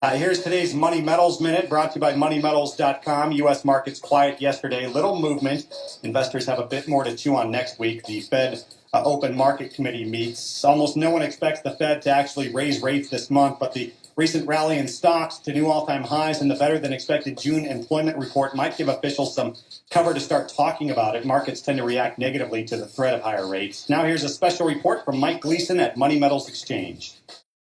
Here's today's Money Metals Minute, brought to you by MoneyMetals.com. U.S. markets quiet yesterday, little movement. Investors have a bit more to chew on next week. The Fed Open Market Committee meets. Almost no one expects the Fed to actually raise rates this month, but the recent rally in stocks to new all-time highs and the better-than-expected June employment report might give officials some cover to start talking about it. Markets tend to react negatively to the threat of higher rates. Now here's a special report from Mike Gleason at Money Metals Exchange.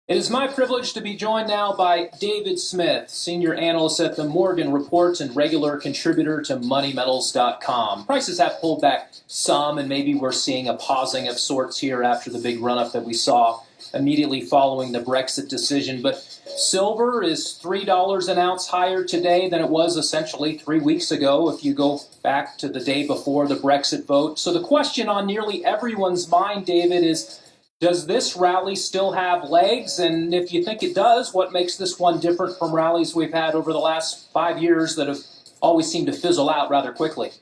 It is my privilege to be joined now by David Smith, senior analyst at the Morgan Report and regular contributor to MoneyMetals.com. Prices have pulled back some, and maybe we're seeing a pausing of sorts here after the big run-up that we saw immediately following the Brexit decision. But silver is $3 an ounce higher today than it was essentially 3 weeks ago, if you go back to the day before the Brexit vote. So the question on nearly everyone's mind, David, is, does this rally still have legs? And if you think it does, what makes this one different from rallies we've had over the last 5 years that have always seemed to fizzle out rather quickly?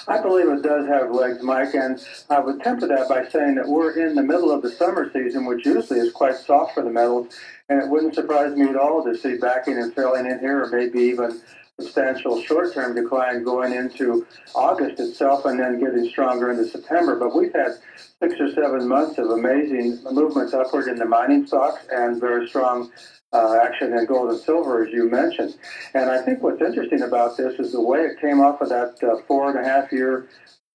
I believe it does have legs, Mike, and I would temper that by saying that we're in the middle of the summer season, which usually is quite soft for the metals, and it wouldn't surprise me at all to see backing and filling in here, or maybe even substantial short-term decline going into August itself and then getting stronger into September. But we've had 6 or 7 months of amazing movements upward in the mining stocks and very strong action in gold and silver, as you mentioned. And I think what's interesting about this is the way it came off of that 4.5-year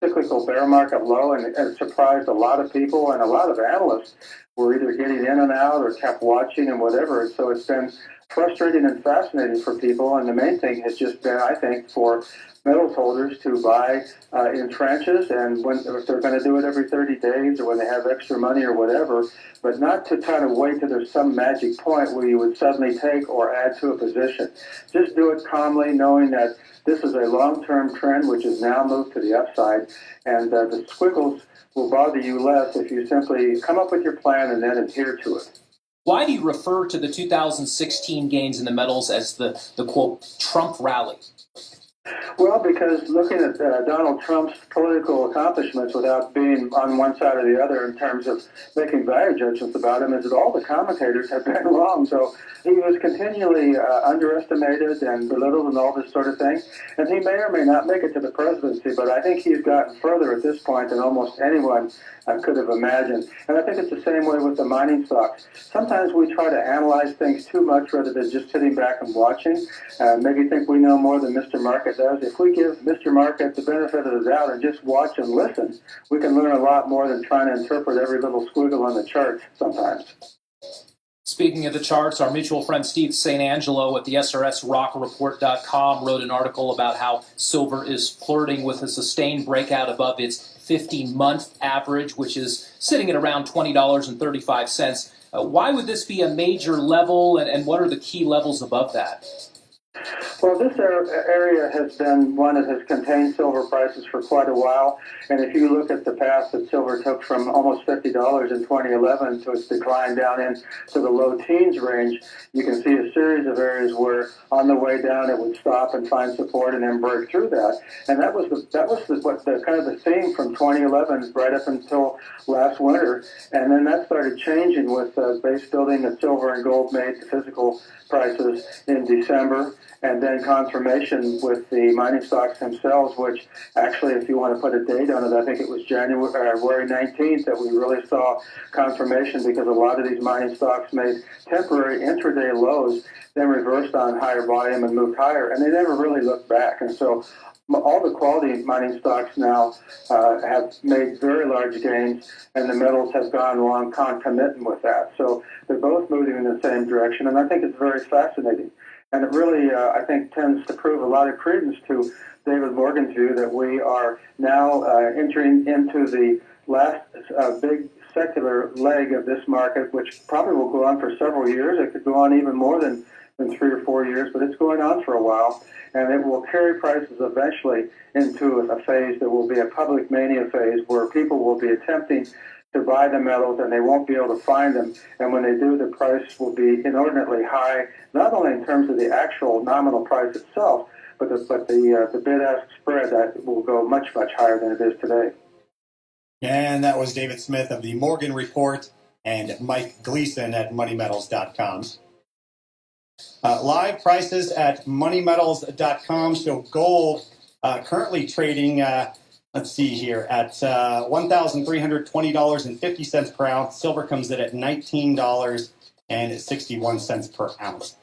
cyclical bear market low, and it surprised a lot of people, and a lot of analysts were either getting in and out or kept watching and whatever. And so it's been frustrating and fascinating for people, and the main thing has just been, I think, for metals holders to buy in tranches, and if they're going to do it every 30 days or when they have extra money or whatever, but not to try to wait till there's some magic point where you would suddenly take or add to a position. Just do it calmly, knowing that this is a long-term trend which has now moved to the upside, and the squiggles will bother you less if you simply come up with your plan and then adhere to it. Why do you refer to the 2016 gains in the metals as the quote, Trump rally? Well, because looking at Donald Trump's political accomplishments without being on one side or the other in terms of making value judgments about him, is that all the commentators have been wrong. So he was continually underestimated and belittled and all this sort of thing. And he may or may not make it to the presidency, but I think he's gotten further at this point than almost anyone could have imagined. And I think it's the same way with the mining stocks. Sometimes we try to analyze things too much rather than just sitting back and watching. Maybe think we know more than Mr. Market does. If we give Mr. Market the benefit of the doubt and just watch and listen, we can learn a lot more than trying to interpret every little squiggle on the chart sometimes. Speaking of the charts, our mutual friend Steve St. Angelo at the SRSRockReport.com wrote an article about how silver is flirting with a sustained breakout above its 50-month average, which is sitting at around $20.35. Why would this be a major level, and what are the key levels above that? Well, this area has been one that has contained silver prices for quite a while. And if you look at the path that silver took from almost $50 in 2011 to its decline down into the low teens range, you can see a series of areas where on the way down it would stop and find support and then break through that. And that was the kind of the theme from 2011 right up until last winter. And then that started changing with base building that silver and gold made the physical prices in December, and then confirmation with the mining stocks themselves, which actually, if you want to put a date on it, I think it was January 19th that we really saw confirmation, because a lot of these mining stocks made temporary intraday lows, then reversed on higher volume and moved higher, and they never really looked back. And so all the quality mining stocks now have made very large gains, and the metals have gone along concomitant with that. So they're both moving in the same direction, and I think it's very fascinating. And it really, I think, tends to prove a lot of credence to David Morgan's view that we are now entering into the last big secular leg of this market, which probably will go on for several years. It could go on even more than 3 or 4 years, but it's going on for a while. And it will carry prices eventually into a phase that will be a public mania phase, where people will be attempting to buy the metals and they won't be able to find them. And when they do, the price will be inordinately high, not only in terms of the actual nominal price itself, but the bid-ask spread that will go much, much higher than it is today. And that was David Smith of the Morgan Report and Mike Gleason at MoneyMetals.com. Live prices at moneymetals.com show gold currently trading, let's see here, at $1,320.50 per ounce. Silver comes in at $19.61 per ounce.